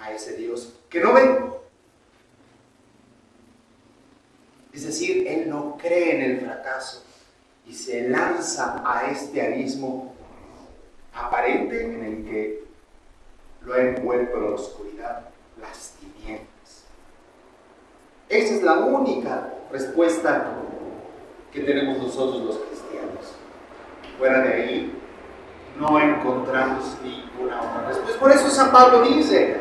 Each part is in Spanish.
a ese Dios que no ve. Es decir, él no cree en el fracaso y se lanza a este abismo aparente en el que lo ha envuelto la oscuridad, las tinieblas. Esa es la única respuesta que tenemos nosotros los cristianos. Fuera de ahí no encontramos ninguna otra respuesta. Por eso San Pablo dice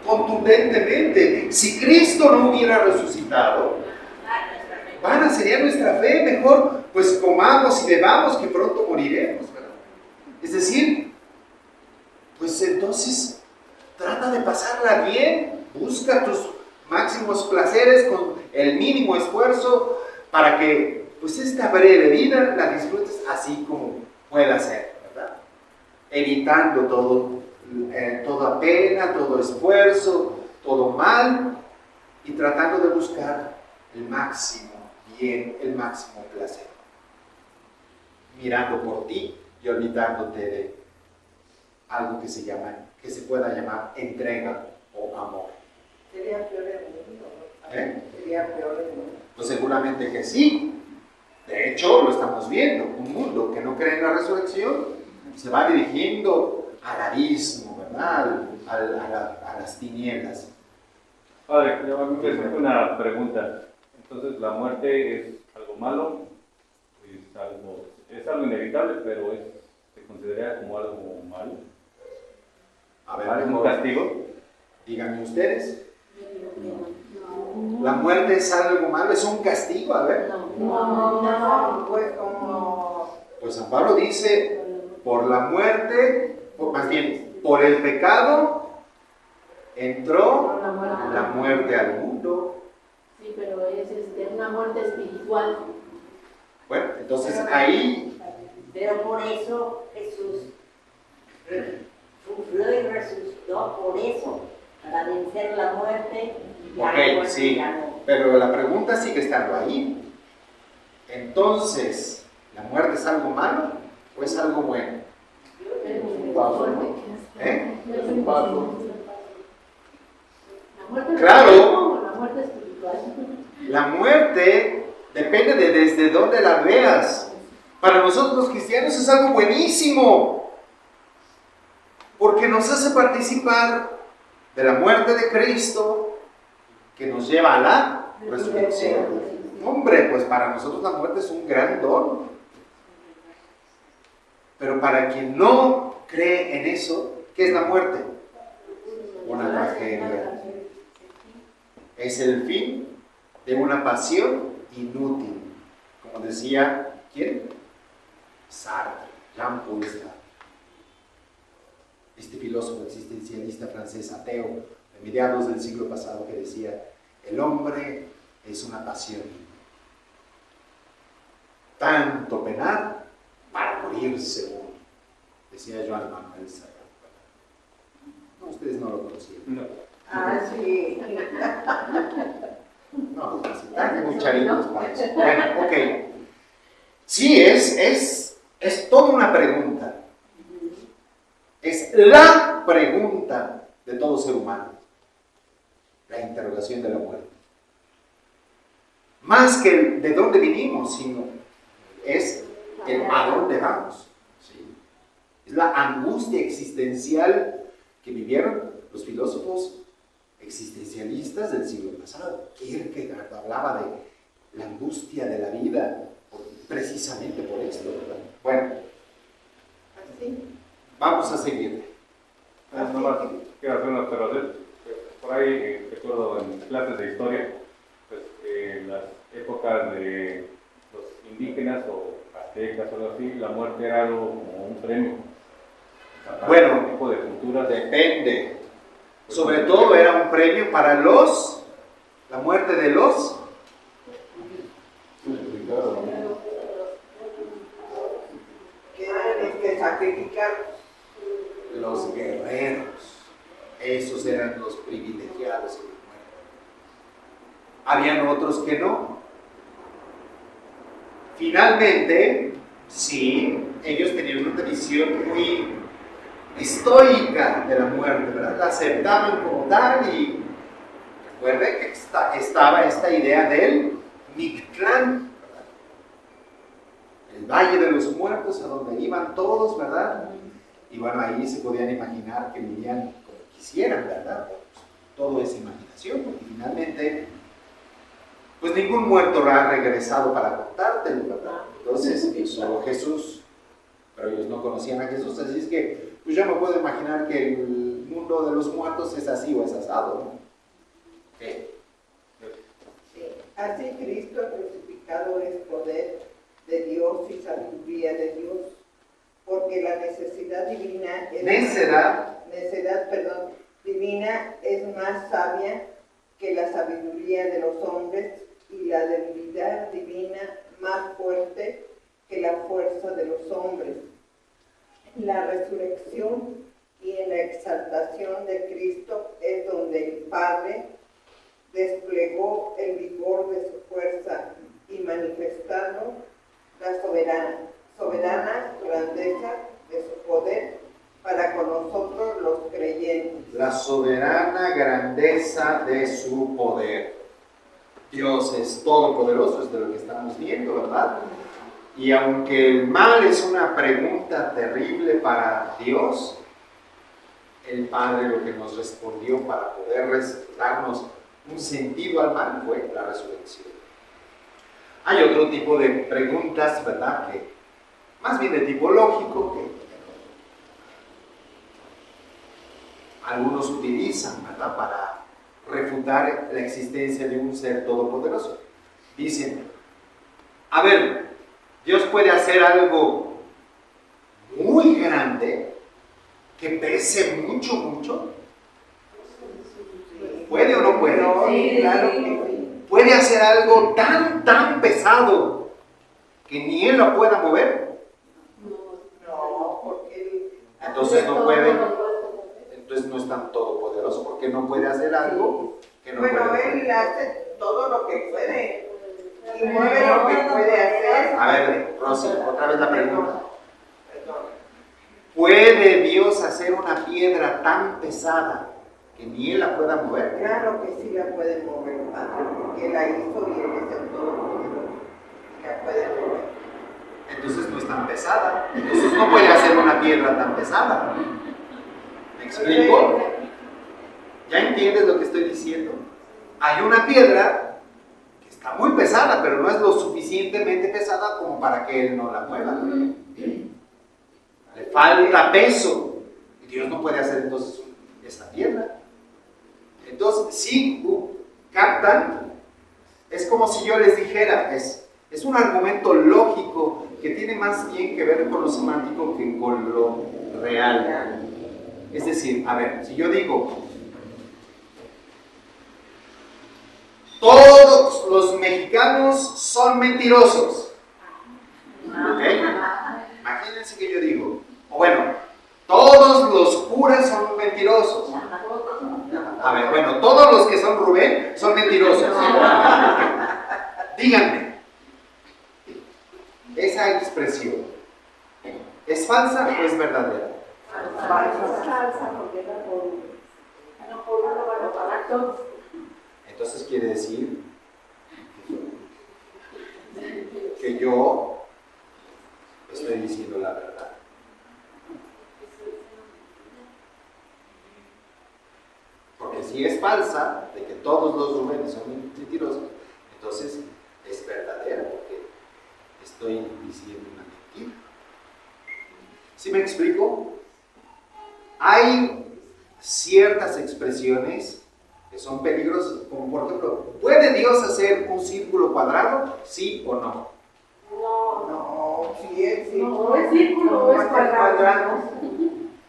contundentemente, si Cristo no hubiera resucitado, vana sería nuestra fe, mejor pues comamos y bebamos que pronto moriremos, ¿verdad? Es decir, pues entonces trata de pasarla bien, busca tus máximos placeres con el mínimo esfuerzo para que pues esta breve vida la disfrutes así como pueda ser, ¿verdad? Evitando toda pena, todo esfuerzo, todo mal y tratando de buscar el máximo bien, el máximo placer. Mirando por ti y olvidándote de algo que se pueda llamar entrega o amor. Sería peor el mundo, ¿no? Sería peor el mundo. Pues seguramente que sí. De hecho, lo estamos viendo. Un mundo que no cree en la resurrección se va dirigiendo al abismo, ¿verdad? A las tinieblas. Padre, yo me presento una pregunta. Entonces, ¿la muerte es algo malo? Es algo inevitable, pero se considera como algo malo. A ver, ¿Es un castigo? Díganme ustedes. ¿La muerte es algo malo? ¿Es un castigo? A ver. No, pues como... Pues San Pablo dice, por la muerte, más bien, por el pecado, entró la muerte al mundo. Sí, pero es una muerte espiritual. Bueno, entonces ahí... Pero por eso Jesús sufrió y resucitó, por eso, para vencer la muerte. Ok, sí, pero la pregunta sigue estando ahí. Entonces, ¿la muerte es algo malo o es algo bueno? ¿Eh? Claro. La muerte espiritual. La muerte depende de desde dónde la veas. Para nosotros los cristianos es algo buenísimo, porque nos hace participar de la muerte de Cristo, que nos lleva a la resurrección. Hombre, pues para nosotros la muerte es un gran don. Pero para quien no cree en eso, ¿qué es la muerte? Una tragedia. Es el fin de una pasión inútil. Como decía, ¿quién? Sartre, Jean-Paul Sartre. Este filósofo existencialista francés ateo de mediados del siglo pasado que decía, el hombre es una pasión. Tanto penar para morirse uno. Decía Joan Manuel Serrat. No, ustedes no lo conocían. No. Ah, sí. No, están muy charitos para eso. Bueno, ok. Sí, es toda una pregunta. Es la pregunta de todo ser humano. La interrogación de la muerte. Más que el de dónde vinimos, sino es el a dónde vamos. ¿Sí? Es la angustia existencial que vivieron los filósofos existencialistas del siglo pasado. Kierkegaard hablaba de la angustia de la vida, precisamente por esto, ¿verdad? Bueno, vamos a seguir. Nomás quiero hacer una observación. Por ahí recuerdo en clases de historia, pues en las épocas de los indígenas o aztecas o algo así, la muerte era algo como un premio. Bueno, este tipo de culturas depende. Sobre todo era un premio para la muerte de los que sacrificar. Los guerreros. Esos eran los privilegiados en la muerte. Habían otros que no. Finalmente, sí, ellos tenían una visión muy estoica de la muerte, ¿verdad? La aceptaban como tal y recuerden que estaba esta idea del Mictlán, ¿verdad? El Valle de los Muertos, a donde iban todos, ¿verdad? Y bueno, ahí se podían imaginar que vivían como quisieran, ¿verdad? Pues, todo es imaginación, porque finalmente, pues ningún muerto ha regresado para contártelo, ¿verdad? Entonces, solo Jesús, pero ellos no conocían a Jesús, así es que, pues yo me puedo imaginar que el mundo de los muertos es así o es asado, ¿no? ¿Qué? Sí. Así Cristo crucificado es poder de Dios y sabiduría de Dios, porque la necesidad divina es divina es más sabia que la sabiduría de los hombres, y la debilidad divina más fuerte que la fuerza de los hombres. En la resurrección y en la exaltación de Cristo es donde el Padre desplegó el vigor de su fuerza y manifestando la soberana grandeza de su poder para con nosotros los creyentes. La soberana grandeza de su poder. Dios es todopoderoso, es de lo que estamos viendo, ¿verdad? Y aunque el mal es una pregunta terrible para Dios, el Padre lo que nos respondió para poder darnos un sentido al mal fue la resurrección. Hay otro tipo de preguntas, ¿verdad? Que más bien de tipo lógico, que algunos utilizan, ¿verdad? Para refutar la existencia de un ser todopoderoso. Dicen, a ver, Dios puede hacer algo muy grande que pese mucho, mucho. ¿Puede o no puede? Sí, claro que sí. ¿Puede hacer algo tan pesado que ni Él lo pueda mover? No, porque Entonces no puede. Entonces no es tan todopoderoso porque no puede hacer algo que no puede hacer. Él hace todo lo que puede y mueve lo que puede hacer. A ver, Rosy, otra vez la pregunta. Perdón. ¿Puede Dios hacer una piedra tan pesada que ni Él la pueda mover? Claro que sí la puede mover, Padre, porque Él la hizo y Él es el todopoderoso. La puede mover. Entonces no es tan pesada. Entonces no puede hacer una piedra tan pesada. ¿Me explico? ¿Ya entiendes lo que estoy diciendo? Hay una piedra que está muy pesada, pero no es lo suficientemente pesada como para que Él no la mueva. Le falta peso. Y Dios no puede hacer entonces esa piedra. Entonces, si captan, es como si yo les dijera, es un argumento lógico que tiene más bien que ver con lo semántico que con lo real. Es decir, a ver, si yo digo, todos los mexicanos son mentirosos, ¿ok? Imagínense que yo digo, o bueno, todos los curas son mentirosos. A ver, bueno, todos los que son Rubén son mentirosos. Díganme, ¿esa expresión es falsa o es verdadera? Falsa, porque no por uno van a pagar todos. Entonces quiere decir que yo estoy diciendo la verdad. Porque si es falsa, de que todos los Rubénes son mentirosos, entonces es verdadera, porque estoy diciendo una mentira. ¿Sí me explico? Hay ciertas expresiones que son peligrosas, como por ejemplo, ¿puede Dios hacer un círculo cuadrado? ¿Sí o no? No, si es círculo. No es círculo, es cuadrado.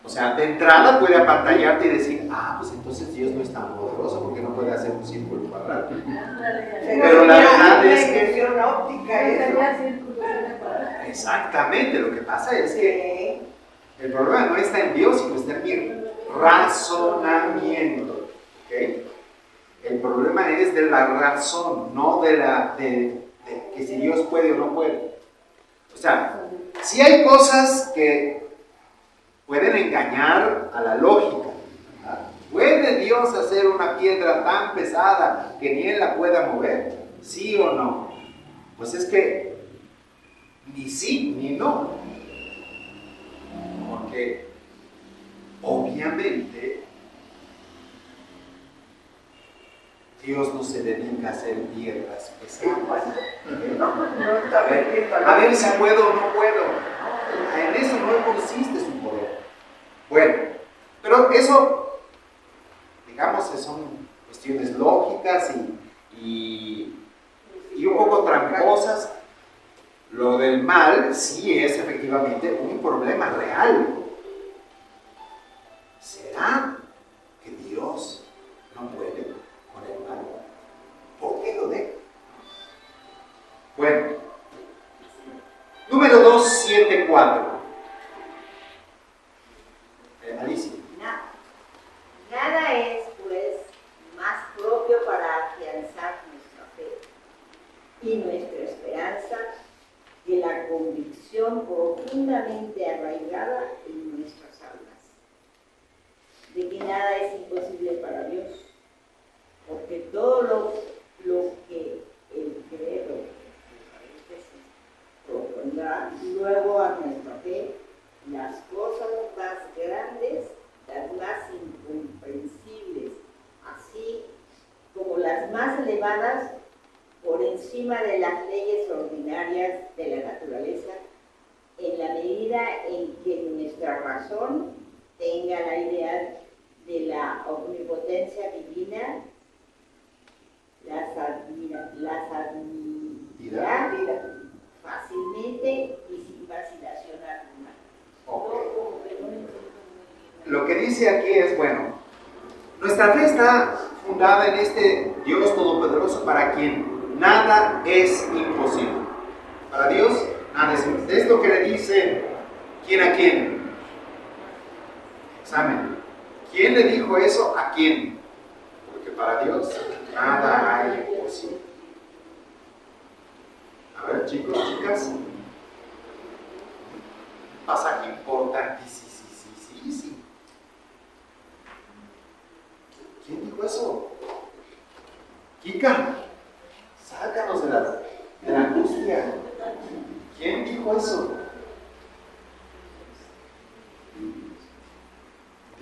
O sea, de entrada puede apantallarte y decir, pues entonces Dios no es tan poderoso porque no puede hacer un círculo cuadrado. Pero la verdad es que... ilusión óptica eso. Exactamente, lo que pasa es que el problema no está en Dios, sino está en mi razonamiento. ¿Okay? El problema es de la razón, no de que si Dios puede o no puede. O sea, si hay cosas que pueden engañar a la lógica. ¿Verdad? ¿Puede Dios hacer una piedra tan pesada que ni Él la pueda mover? ¿Sí o no? Pues es que ni sí ni no. Porque obviamente Dios no se dedica a hacer piedras pesadas. A ver si puedo o no puedo. En eso no consiste su poder. Bueno, pero eso, digamos que son cuestiones lógicas y un poco tramposas. Lo del mal sí es efectivamente un problema real. ¿Será que Dios no puede con el mal? ¿Por qué lo deja? Bueno, número 274. Alicia. Nada es, pues, más propio para afianzar nuestra fe y nuestra esperanza que la convicción profundamente arraigada en nuestras almas de que nada es imposible para Dios, porque todo lo que el credo propondrá luego a nuestra fe, las cosas más grandes, las más incomprensibles, así como las más elevadas, por encima de las leyes ordinarias de la naturaleza, en la medida en que nuestra razón tenga la idea de la omnipotencia divina, las admitirá fácilmente y sin vacilación alguna. Lo que dice aquí es, bueno, nuestra fe está fundada en este Dios Todopoderoso para quien nada es imposible. Para Dios, nada es imposible. Es lo que le dice, ¿quién a quién? Examen. ¿Quién le dijo eso a quién? Porque para Dios, nada hay imposible. A ver, chicos, chicas. Pasaje importantísimo. ¿Quién dijo eso? Kika, sácanos de la angustia. ¿Quién dijo eso?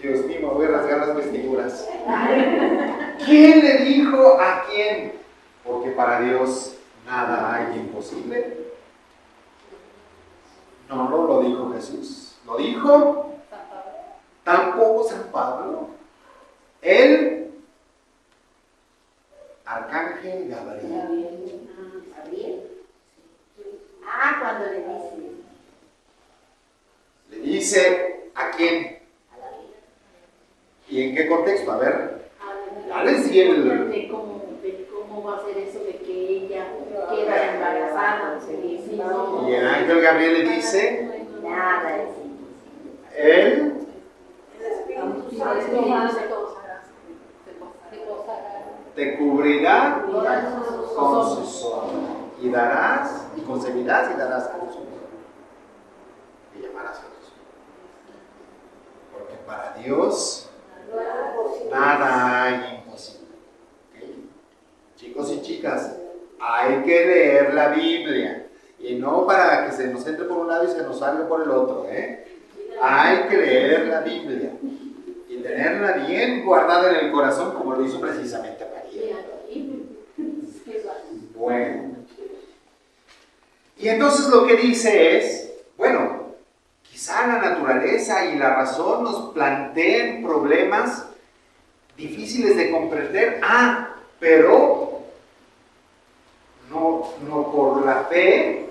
Dios mío, me voy a rasgar las vestiduras. ¿Quién le dijo a quién? Porque para Dios nada hay imposible. No, no lo dijo Jesús. ¿Lo dijo? Tampoco San Pablo. El arcángel Gabriel. Cuando Le dice ¿a quién? ¿Y en qué contexto? A ver, dale si de cómo va a ser eso de que ella queda embarazada. Y el ángel Gabriel le dice, nada es él te cubrirá con su sombra y darás, y concebirás y darás a luz y llamarás a Dios. Porque para Dios nada hay imposible. ¿Okay? Chicos y chicas, hay que leer la Biblia y no para que se nos entre por un lado y se nos salga por el otro, Hay que leer la Biblia y tenerla bien guardada en el corazón, como lo hizo precisamente María. Bueno, y entonces lo que dice es, bueno, quizá la naturaleza y la razón nos planteen problemas difíciles de comprender, pero no por la fe.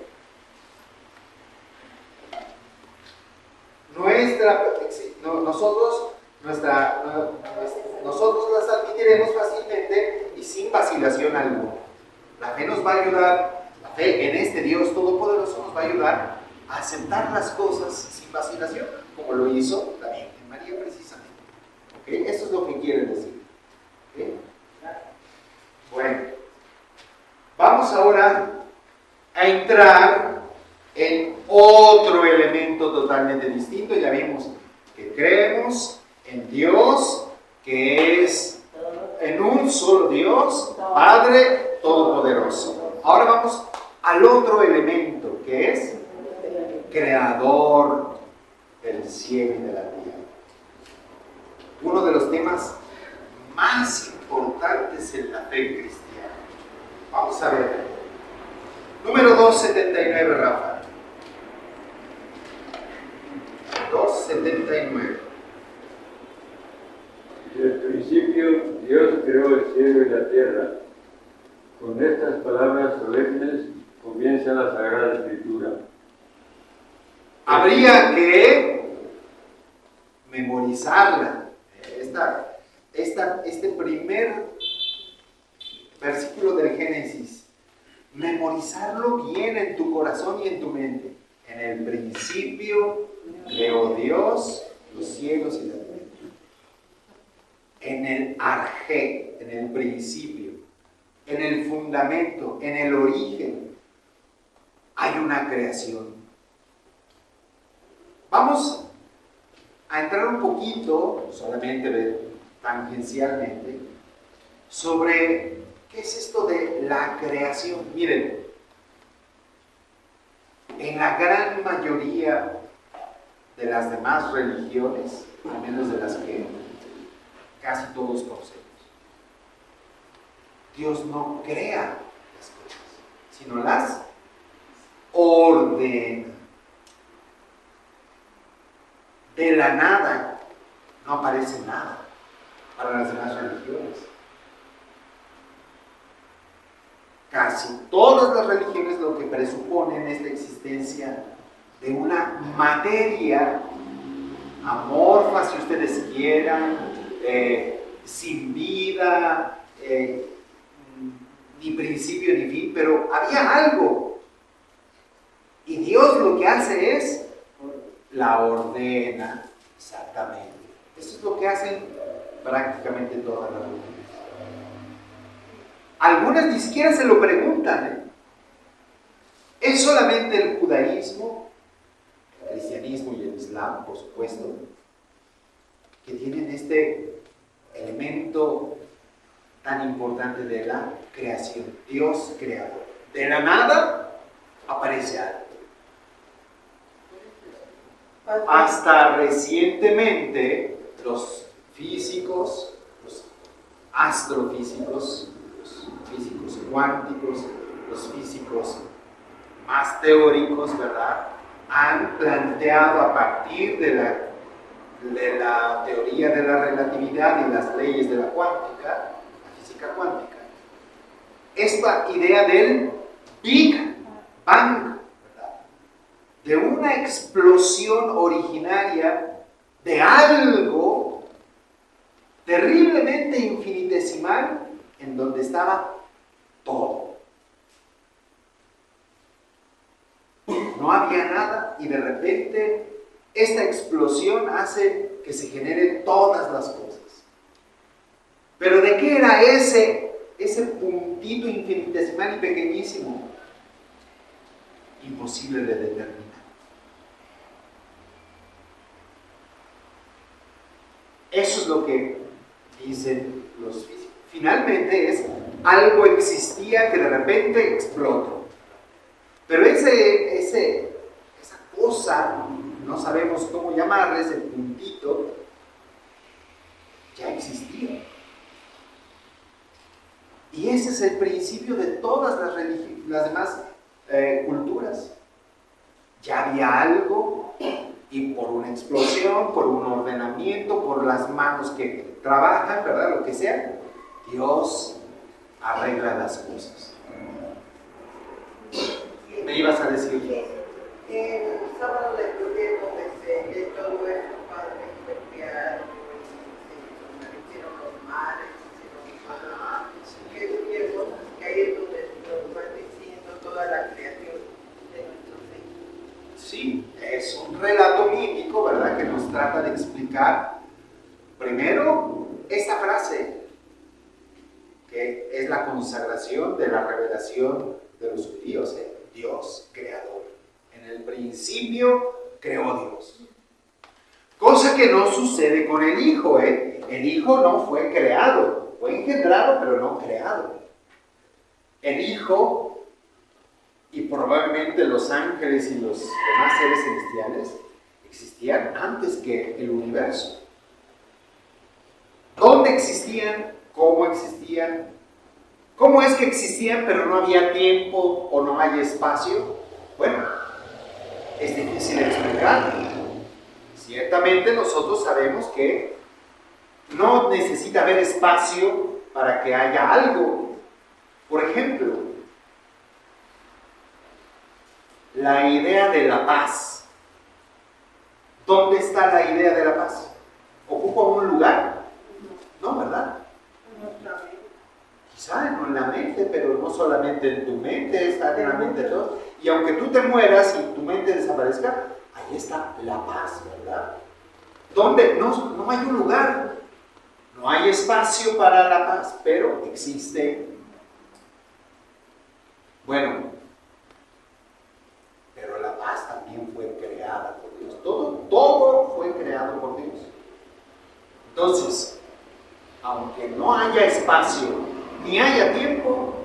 Nosotros las admitiremos fácilmente y sin vacilación alguna. La fe nos va a ayudar, la fe en este Dios Todopoderoso nos va a ayudar a aceptar las cosas sin vacilación, como lo hizo la Virgen María precisamente. ¿Okay? Eso es lo que quiere decir. ¿Okay? Bueno, vamos ahora a entrar en otro elemento totalmente distinto. Ya vimos que creemos en Dios, que es en un solo Dios, Padre Todopoderoso. Ahora vamos al otro elemento, que es creador del cielo y de la tierra. Uno de los temas más importantes en la fe cristiana. Vamos a ver. Número 279, Rafa. 279. Desde el principio Dios creó el cielo y la tierra. Con estas palabras solemnes comienza la Sagrada Escritura. Habría que memorizarla. Este primer versículo del Génesis, memorizarlo bien en tu corazón y en tu mente. En el principio creó Dios los cielos y la tierra. En el arjé, en el principio, en el fundamento, en el origen, hay una creación. Vamos a entrar un poquito, solamente tangencialmente, sobre qué es esto de la creación. Miren, en la gran mayoría de las demás religiones, al menos de las que casi todos conocemos, Dios no crea las cosas, sino las ordena. De la nada no aparece nada para las demás religiones. Casi todas las religiones lo que presuponen es la existencia de una materia amorfa, si ustedes quieran, sin vida, ni principio ni fin, pero había algo. Y Dios lo que hace es la ordena exactamente. Eso es lo que hacen prácticamente todas las religiones. Algunas ni siquiera se lo preguntan. Es solamente el judaísmo, el cristianismo y el islam, por supuesto, que tienen este elemento tan importante de la creación. Dios creador. De la nada aparece algo. Hasta recientemente los físicos, los astrofísicos, los físicos cuánticos, los físicos más teóricos, ¿verdad?, han planteado a partir de la teoría de la relatividad y las leyes de la cuántica, la física cuántica, esta idea del Big Bang, de una explosión originaria de algo terriblemente infinitesimal en donde estaba todo. No había nada y de repente esta explosión hace que se generen todas las cosas. Pero ¿de qué era ese puntito infinitesimal y pequeñísimo? Imposible de determinar. Eso es lo que dicen los físicos. Finalmente es algo existía que de repente explotó. Pero esa cosa, no sabemos cómo llamarle, ese puntito, ya existía. Y ese es el principio de todas las demás culturas. Ya había algo y por una explosión, por un ordenamiento, por las manos que trabajan, ¿verdad? Lo que sea, Dios arregla las cosas. ¿Me ibas a decir? El sábado de estudié donde se lee todo esto, Padre, limpiar, se hicieron los mares, hicieron que cosas que ahí es donde nos van diciendo toda la creación de nuestro Señor. Sí, es un relato mítico, ¿verdad?, que nos trata de explicar primero esta frase, que es la consagración de la revelación de los judíos, Dios creador. En el principio creó Dios. Cosa que no sucede con el Hijo, ¿eh? El Hijo no fue creado, fue engendrado, pero no creado. El Hijo, y probablemente los ángeles y los demás seres celestiales, existían antes que el universo. ¿Dónde existían? ¿Cómo existían? ¿Cómo es que existían pero no había tiempo o no hay espacio? Bueno, es difícil explicar. Ciertamente nosotros sabemos que no necesita haber espacio para que haya algo. Por ejemplo, la idea de la paz. ¿Dónde está la idea de la paz? ¿Ocupa un lugar? No, ¿verdad? Quizá no en la mente, pero no solamente en tu mente, está en la mente de todos. Y aunque tú te mueras y tu mente desaparezca, ahí está la paz, ¿verdad? ¿Dónde? No hay un lugar, no hay espacio para la paz, pero existe. Bueno, pero la paz también fue creada por Dios. Todo fue creado por Dios. Entonces, aunque no haya espacio ni haya tiempo,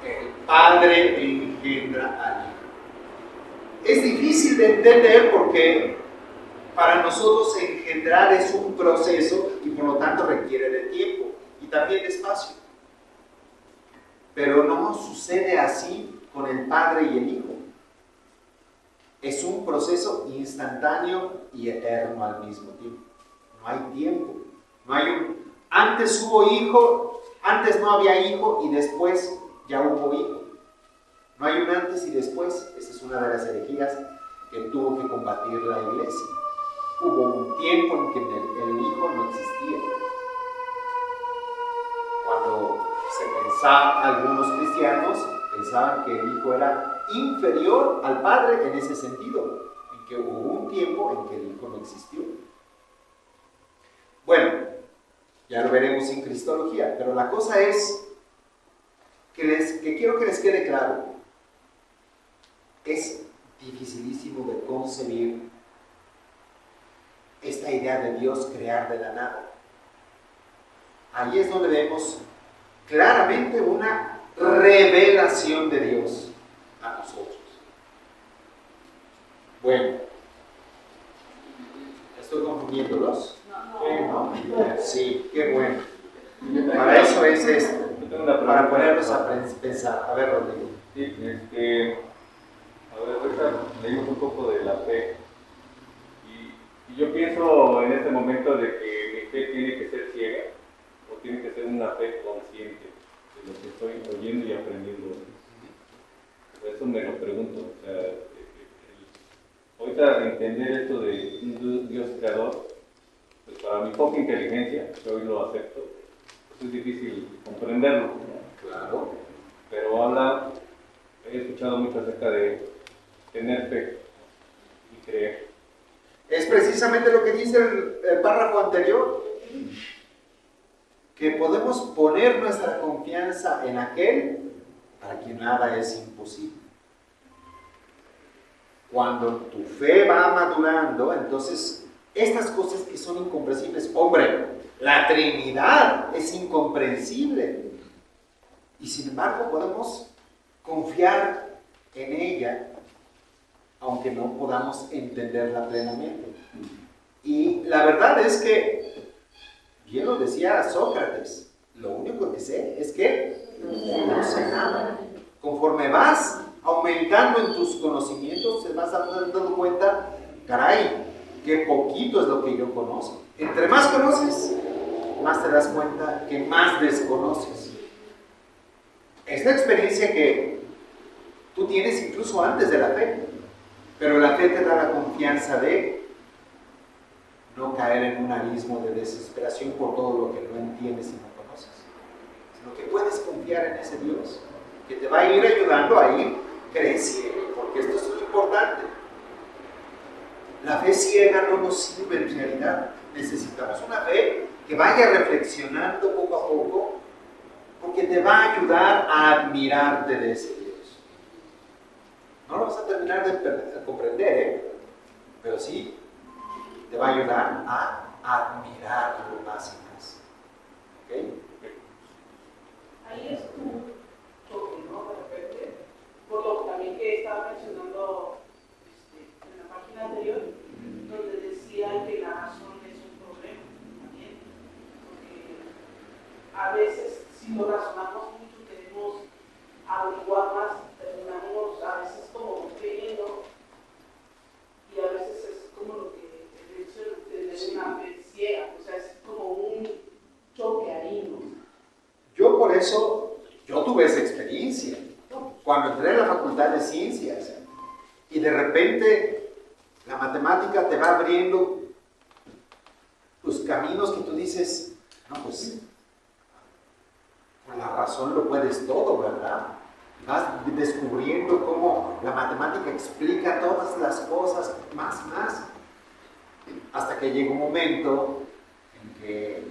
el Padre engendra al Hijo. Es difícil de entender porque para nosotros engendrar es un proceso y por lo tanto requiere de tiempo y también de espacio. Pero no sucede así con el Padre y el Hijo. Es un proceso instantáneo y eterno al mismo tiempo. No hay tiempo. Antes hubo hijo, antes no había hijo y después ya hubo hijo. No hay un antes y después. Esa es una de las herejías que tuvo que combatir la iglesia. Hubo un tiempo en que el hijo no existía. Cuando se pensaba, algunos cristianos pensaban que el hijo era inferior al padre en ese sentido, en que hubo un tiempo en que el hijo no existió. Bueno, ya lo veremos en Cristología, pero la cosa es que quiero que les quede claro. Es dificilísimo de concebir esta idea de Dios crear de la nada. Ahí es donde vemos claramente una revelación de Dios a nosotros. Bueno, ¿estoy confundiéndolos? No. Sí, qué bueno. Para eso es esto, para ponerlos a pensar. A ver, Rodrigo. Sí, a ver, ahorita leímos un poco de la fe. Y yo pienso en este momento de que mi fe tiene que ser ciega o tiene que ser una fe consciente de lo que estoy oyendo y aprendiendo. Por eso me lo pregunto. O sea, ahorita entender esto de un Dios creador, pues para mi poca inteligencia, que hoy lo acepto, pues es difícil comprenderlo. Claro. Pero he escuchado mucho acerca de tener fe y creer. Es precisamente lo que dice el párrafo anterior, que podemos poner nuestra confianza en aquel para quien nada es imposible. Cuando tu fe va madurando, entonces estas cosas que son incomprensibles, hombre, la Trinidad es incomprensible, y sin embargo podemos confiar en ella, aunque no podamos entenderla plenamente. Y la verdad es que, bien lo decía Sócrates, lo único que sé es que no sé nada. Conforme vas aumentando en tus conocimientos, te vas dando cuenta, caray, qué poquito es lo que yo conozco. Entre más conoces, más te das cuenta que más desconoces. Es la experiencia que tú tienes incluso antes de la fe, pero la fe te da la confianza de no caer en un abismo de desesperación por todo lo que no entiendes y no conoces, sino que puedes confiar en ese Dios que te va a ir ayudando a ir creciendo, porque esto es muy importante. La fe ciega no nos sirve en realidad. Necesitamos una fe que vaya reflexionando poco a poco, porque te va a ayudar a admirarte de ese Dios. No lo vas a terminar de comprender, pero sí te va a ayudar a admirarlo más y más. ¿Ok? Ahí es tu choque, ¿no? De repente, por lo también que estaba mencionando en la página anterior, donde decía que la razón es un problema también, porque a veces, si lo razonamos mucho, queremos averiguar más, terminamos a veces como creyendo, y a veces es como lo que el hecho de tener una fe ciega, o sea, es como un choque ahí, ¿no? Yo por eso, yo tuve esa experiencia, ¿no? Cuando entré a la Facultad de Ciencias y de repente la matemática te va abriendo los caminos que tú dices, no, pues con la razón lo puedes todo, ¿verdad? Vas descubriendo cómo la matemática explica todas las cosas más, hasta que llega un momento en que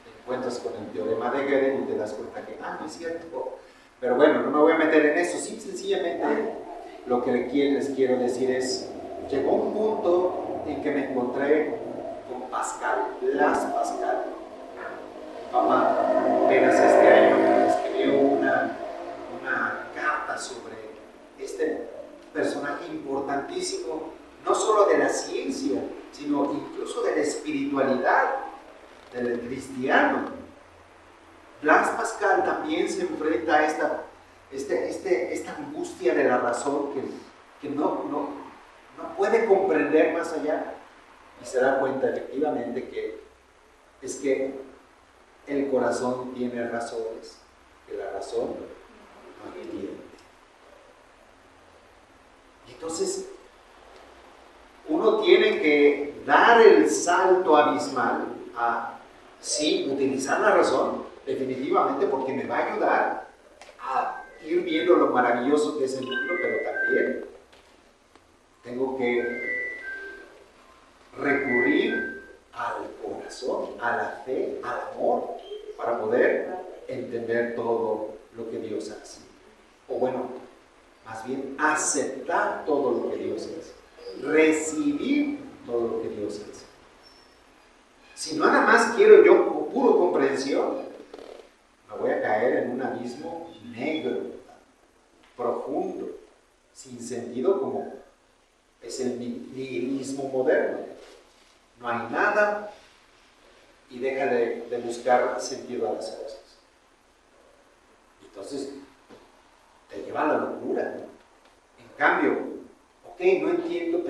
te encuentras con el teorema de Gödel y te das cuenta que, no es cierto. Pero bueno, no me voy a meter en eso, sencillamente lo que les quiero decir es, llegó un punto en que me encontré con Pascal, Blaise Pascal. Papá apenas este año escribió una carta sobre este personaje importantísimo, no solo de la ciencia, sino incluso de la espiritualidad del cristiano. Blaise Pascal también se enfrenta a esta angustia de la razón que no puede comprender más allá, y se da cuenta efectivamente que es que el corazón tiene razones que la razón no entiende. Y entonces uno tiene que dar el salto abismal a, sí, utilizar la razón, definitivamente, porque me va a ayudar a ir viendo lo maravilloso que es el mundo, pero también tengo que recurrir al corazón, a la fe, al amor, para poder entender todo lo que Dios hace. O bueno, más bien aceptar todo lo que Dios hace, recibir todo lo que Dios hace. Si nada más quiero yo puro comprensión, me voy a caer en un abismo negro, profundo, sin sentido, como es el nihilismo moderno. No hay nada y deja de buscar sentido a las cosas. Entonces, te lleva a la locura. En cambio, ok, no entiendo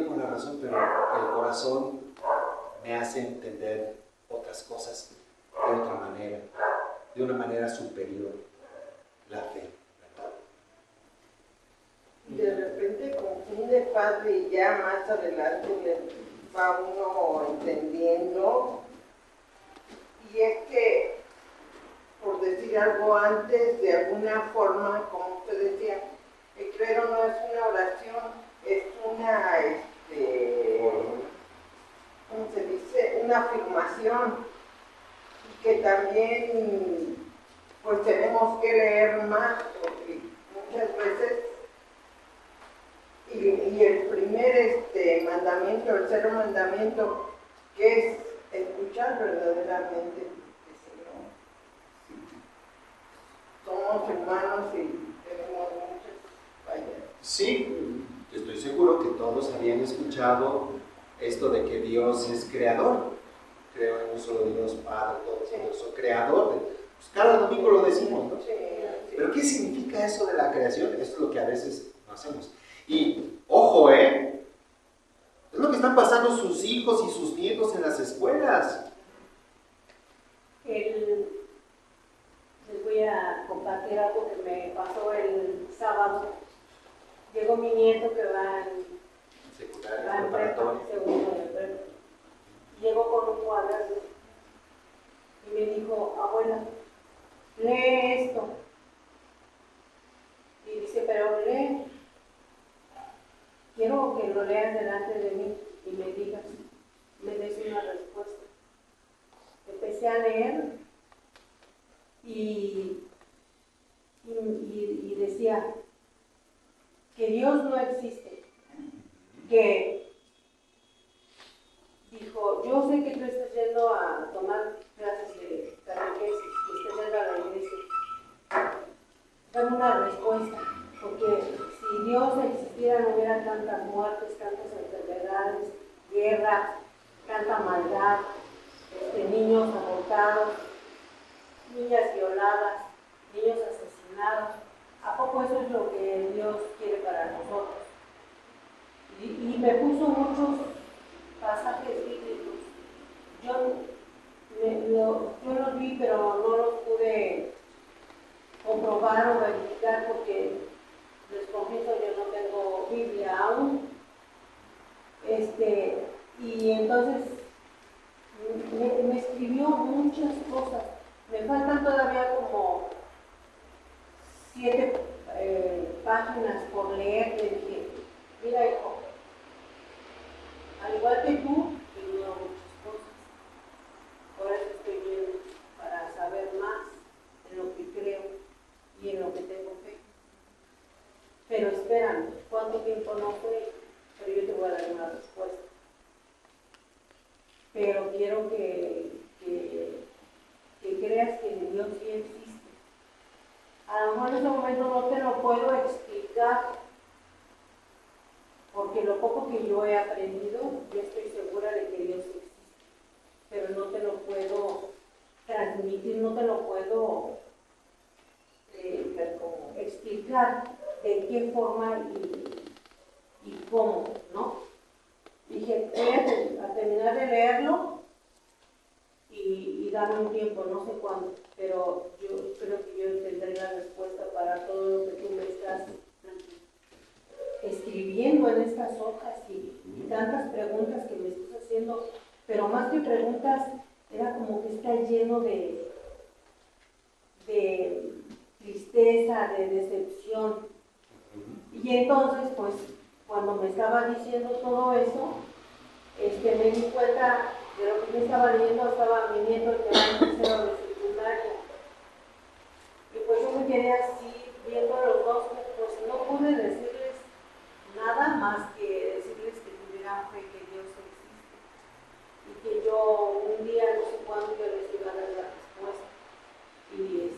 con la razón, pero el corazón me hace entender otras cosas de otra manera, de una manera superior, la fe. De repente confunde, padre, y ya más adelante le va uno entendiendo. Y es que, por decir algo antes, de alguna forma, como usted decía, el clero no es una oración, es una, ¿cómo se dice? Una afirmación. Y que también, pues tenemos que leer más, porque muchas veces. Y el primer mandamiento, el tercer mandamiento, que es escuchar verdaderamente, que si no, somos humanos y tenemos muchas fallas. Sí, estoy seguro que todos habían escuchado esto de que Dios es creador. Creo en un solo Dios, Padre, Todopoderoso, creador. Pues cada domingo lo decimos, ¿no? Sí. Pero ¿qué significa eso de la creación? Esto es lo que a veces no hacemos. Y, ojo, es lo que están pasando sus hijos y sus nietos en las escuelas. Les voy a compartir algo que me pasó el sábado. Llegó mi nieto que va en Secundaria, preparatoria. segundo de prepa. Llegó con un cuaderno y me dijo, abuela, lee esto. Y dice, pero lee. Quiero que lo leas delante de mí y me digas, me des una respuesta. Empecé a leer y decía que Dios no existe, que dijo, yo sé que tú estás yendo a tomar clases de catequesis, que estás yendo a la iglesia, dame una respuesta, porque si Dios existiera no hubiera tantas muertes, tantas enfermedades, guerras, tanta maldad, niños abortados, niñas violadas, niños asesinados. ¿A poco eso es lo que Dios quiere para nosotros? Y me puso muchos pasajes bíblicos. Yo los vi, pero no los pude comprobar o verificar porque, les confieso, yo no tengo Biblia aún. Y entonces me escribió muchas cosas. Me faltan todavía como 7 páginas por leer. Le dije, mira hijo, al igual que tú, ignoro muchas cosas. Por eso estoy viendo, para saber más en lo que creo y en lo que tengo fe. Pero espérame, ¿cuánto tiempo no fue? Pero yo te voy a dar una respuesta. Pero quiero que creas que Dios sí existe. A lo mejor en ese momento no te lo puedo explicar, porque lo poco que yo he aprendido, yo estoy segura de que Dios existe, pero no te lo puedo transmitir, no te lo puedo explicar de qué forma y cómo, ¿no? Dije, voy a terminar de leerlo y darme un tiempo, no sé cuándo, pero yo creo que yo tendré la respuesta para todo lo que tú me estás escribiendo en estas hojas y tantas preguntas que me estás haciendo, pero más que preguntas, era como que está lleno de tristeza, de decepción. Y entonces, pues, cuando me estaba diciendo todo eso, me di cuenta de lo que me estaba leyendo. Estaba mi nieto que va en tercero de secundaria. Y pues yo me quedé así, viendo a los dos, pues no pude decirles nada más que decirles que tuvieran fe que Dios existe. Y que yo un día, no sé cuándo, yo les iba a dar la respuesta. Y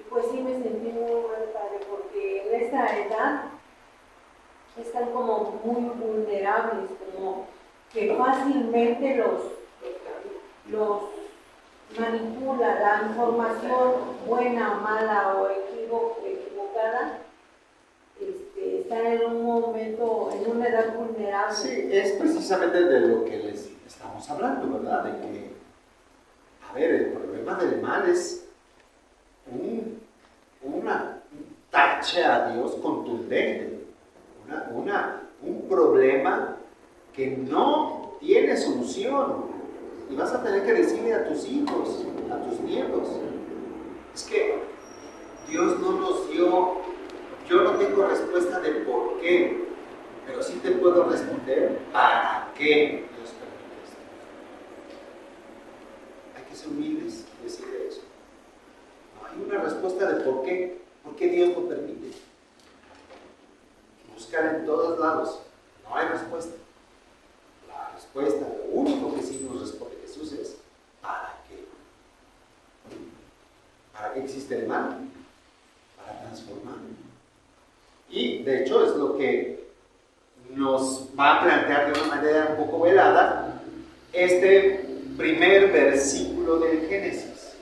pues sí me sentí muy mal, padre, porque en esta edad están como muy vulnerables, como que fácilmente los manipula la información buena, mala o equivocada. Están en un momento, en una edad vulnerable. Sí, es precisamente de lo que les estamos hablando, ¿verdad? De que, a ver, el problema del mal es un tache a Dios contundente, un problema que no tiene solución. Y vas a tener que decirle a tus hijos, a tus nietos, es que Dios no nos dio, yo no tengo respuesta de por qué, pero sí te puedo responder para qué Dios permite esto. Hay que ser humildes y decirle eso. No hay una respuesta de por qué Dios lo permite. Buscar en todos lados, no hay respuesta. La respuesta, lo único que sí nos responde Jesús es ¿para qué? ¿Para qué existe el mal? Para transformar. Y de hecho es lo que nos va a plantear de una manera un poco velada este primer versículo del Génesis.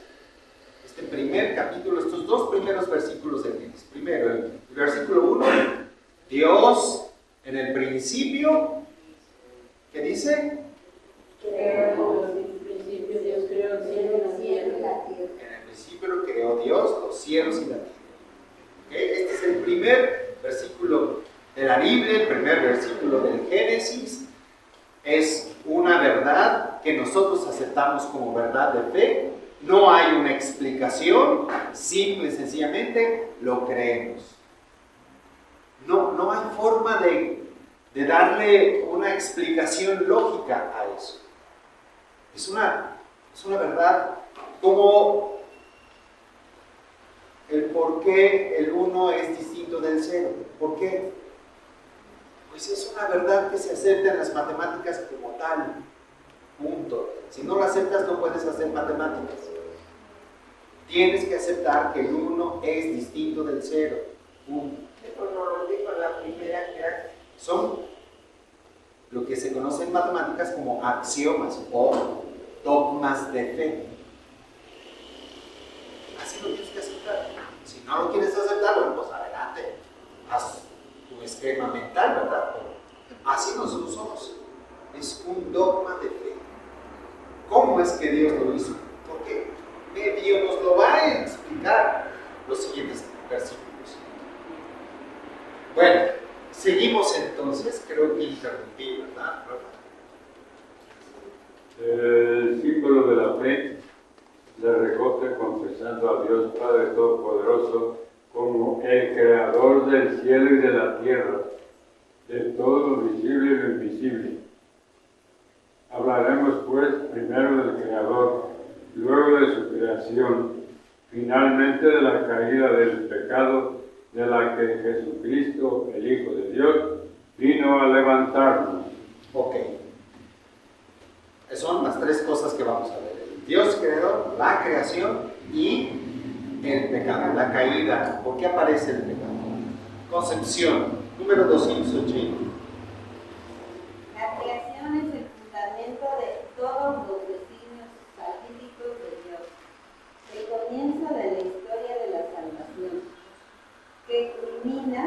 Este primer capítulo, estos dos primeros versículos del Génesis. Primero, el versículo 1, Dios en el principio, ¿qué dice? En el principio Dios creó el cielo y la tierra. En el principio creó Dios los cielos y la tierra. ¿Okay? Este es el primer versículo de la Biblia, el primer versículo del Génesis. Es una verdad que nosotros aceptamos como verdad de fe. No hay una explicación, simple y sencillamente lo creemos. No hay forma de darle una explicación lógica a eso. Es una verdad como el por qué el uno es distinto del cero. ¿Por qué pues es una verdad que se acepta en las matemáticas como tal. Punto. Si no lo aceptas, no puedes hacer matemáticas. Tienes que aceptar que el 1 es distinto del 0. Punto. Eso no lo dijo en la primera clase. Son lo que se conoce en matemáticas como axiomas o dogmas de fe. Así lo tienes que aceptar. Si no lo quieres aceptar, bueno, pues adelante. Haz tu esquema mental, ¿verdad? Así nosotros somos. Es un dogma de fe. ¿Cómo es que Dios lo hizo? Porque medio nos lo va a explicar los siguientes versículos. Bueno, seguimos entonces. Creo que interrumpí, ¿verdad? El símbolo de la fe le recoge confesando a Dios Padre Todopoderoso como el creador del cielo y de la tierra, de todo lo visible y lo invisible. Hablaremos pues primero del creador, luego de su creación, finalmente de la caída del pecado, de la que Jesucristo, el Hijo de Dios, vino a levantarnos. Ok. Son las tres cosas que vamos a ver. El Dios creador, la creación y el pecado, la caída. ¿Por qué aparece el pecado? Concepción, número 280. La creación es el fundamento de todos los designios salvíficos de Dios, el comienzo de la historia de la salvación, que culmina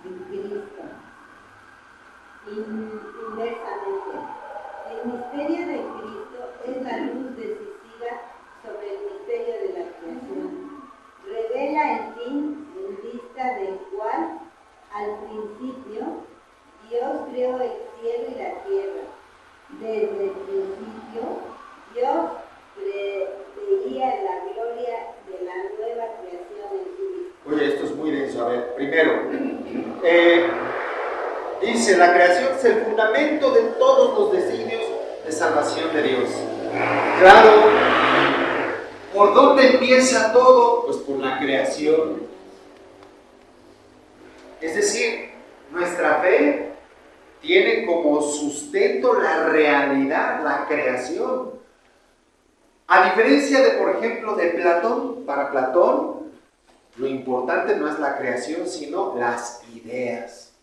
en Cristo. Inversamente, el misterio de Cristo es la luz decisiva sobre el misterio de la creación. Revela el fin en vista del cual, al principio, Dios creó el cielo y la tierra. Desde el principio, Dios veía la gloria de la nueva creación en Cristo. Oye, esto es muy denso. A ver, primero, dice, la creación es el fundamento de todos los designios de salvación de Dios. Claro, ¿por dónde empieza todo? Pues por la creación. Es decir, nuestra fe tiene como sustento la realidad, la creación. A diferencia de, por ejemplo, de Platón, para Platón, lo importante no es la creación, sino las ideas.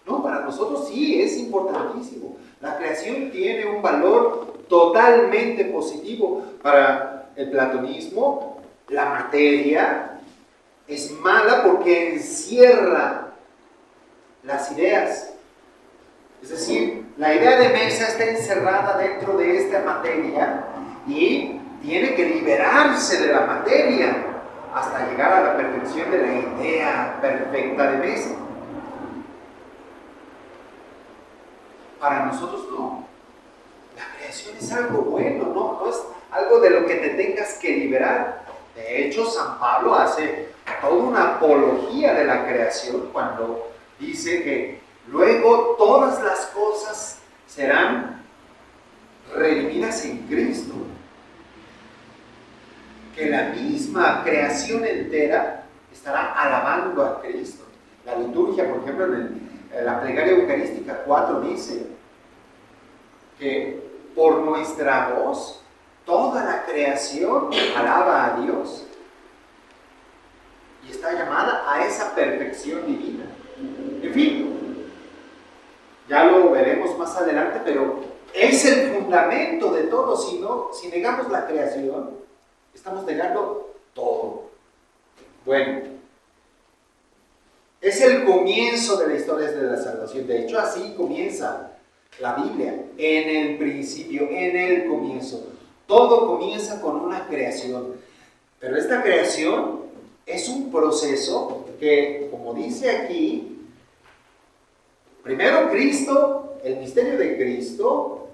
No, para nosotros sí, es importantísimo. La creación tiene un valor totalmente positivo. Para el platonismo, la materia es mala porque encierra las ideas. Es decir, la idea de mesa está encerrada dentro de esta materia y tiene que liberarse de la materia hasta llegar a la perfección de la idea perfecta de mesa. Para nosotros no. La creación es algo bueno, no es algo de lo que te tengas que liberar. De hecho, San Pablo hace toda una apología de la creación cuando dice que luego todas las cosas serán redimidas en Cristo. Que la misma creación entera estará alabando a Cristo. La liturgia, por ejemplo, en la plegaria eucarística 4 dice que por nuestra voz toda la creación alaba a Dios y está llamada a esa perfección divina. En fin, ya lo veremos más adelante, pero es el fundamento de todo. Si negamos la creación, estamos negando todo. Bueno, es el comienzo de la historia de la salvación. De hecho, así comienza la Biblia. En el principio, en el comienzo. Todo comienza con una creación. Pero esta creación es un proceso que, como dice aquí, primero Cristo, el misterio de Cristo,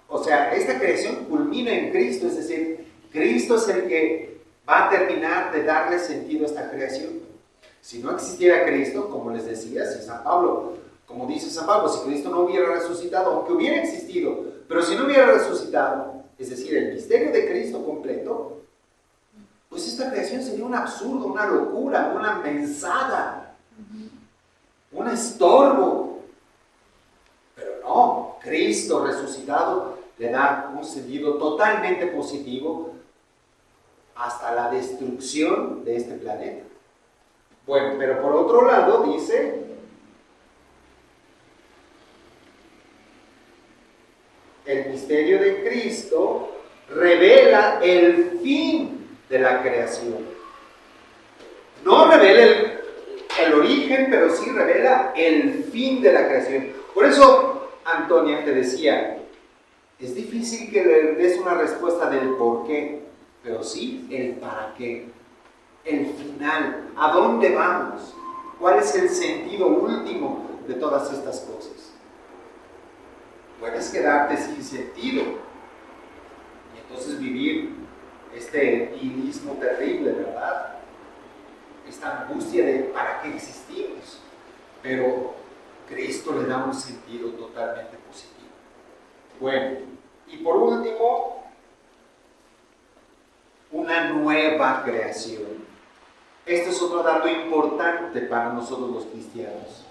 o sea, esta creación culmina en Cristo, es decir, Cristo es el que va a terminar de darle sentido a esta creación. Si no existiera Cristo, como les decía, si San Pablo, como dice San Pablo, si Cristo no hubiera resucitado, aunque hubiera existido, pero si no hubiera resucitado, es decir, el misterio de Cristo completo, pues esta creación sería un absurdo, una locura, una mensada. un estorbo. Pero no, Cristo resucitado le da un sentido totalmente positivo hasta la destrucción de este planeta. Bueno, pero por otro lado dice, el misterio de Cristo revela el fin de la creación. No revela el origen, pero sí revela el fin de la creación. Por eso, Antonia te decía, es difícil que le des una respuesta del por qué, pero sí el para qué, el final, a dónde vamos, cuál es el sentido último de todas estas cosas. Puedes quedarte sin sentido y entonces vivir este nihilismo terrible, ¿verdad? Esta angustia de ¿para qué existimos? Pero Cristo le da un sentido totalmente positivo. Bueno, y por último, una nueva creación. Este es otro dato importante para nosotros los cristianos.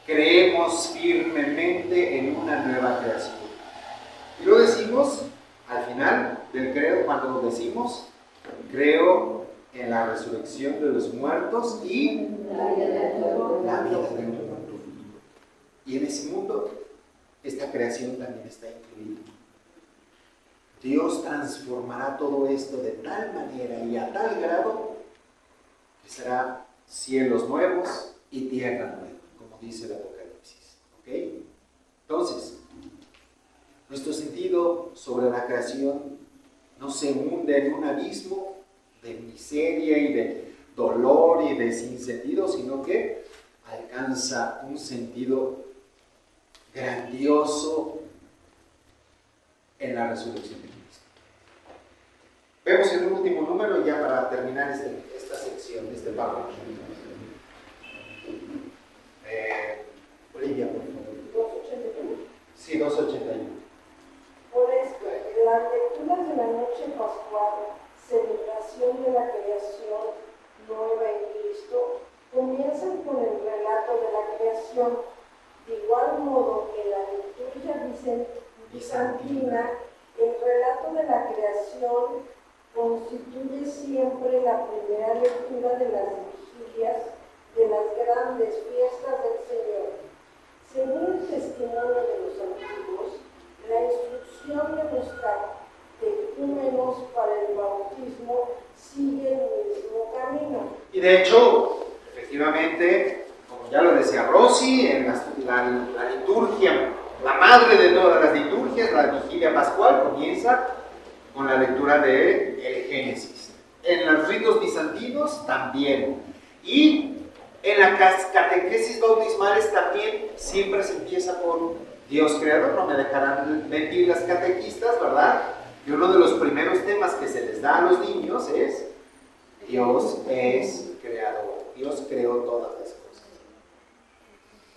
Creemos firmemente en una nueva creación. Y lo decimos al final del credo, cuando lo decimos, creo en la resurrección de los muertos y la vida del mundo. Y en ese mundo, esta creación también está incluida. Dios transformará todo esto de tal manera y a tal grado que será cielos nuevos y tierra nueva, como dice el Apocalipsis. ¿Ok? Entonces, nuestro sentido sobre la creación no se hunde en un abismo de miseria y de dolor y de sinsentido, sino que alcanza un sentido grandioso en la resurrección de Cristo. Vemos el último número ya para terminar esta sección, este párrafo. Olivia, por favor. 281. Sí, 281. Por esto, las lecturas de la noche pascual, celebración de la creación nueva en Cristo, comienzan con el relato de la creación. De igual modo, en la liturgia bizantina, el relato de la creación constituye siempre la primera lectura de las vigilias de las grandes fiestas del Señor. Según el testimonio de los antiguos, la instrucción de los catecúmenos para el bautismo sigue el mismo camino. Y de hecho, efectivamente, como ya lo decía Rosy, en la liturgia, la madre de todas las liturgias, la vigilia pascual, comienza con la lectura del Génesis. En los ritos bizantinos también. Y en las catequesis bautismales también siempre se empieza por Dios creador. No me dejarán mentir las catequistas, ¿verdad? Y uno de los primeros temas que se les da a los niños es Dios es creador. Dios creó todas las cosas.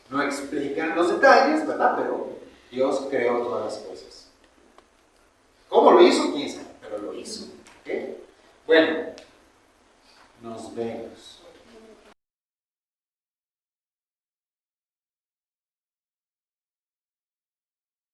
No explican los detalles, ¿verdad? Pero Dios creó todas las cosas. ¿Cómo lo hizo? ¿Quién sabe? Pero lo hizo. ¿Okay? Bueno,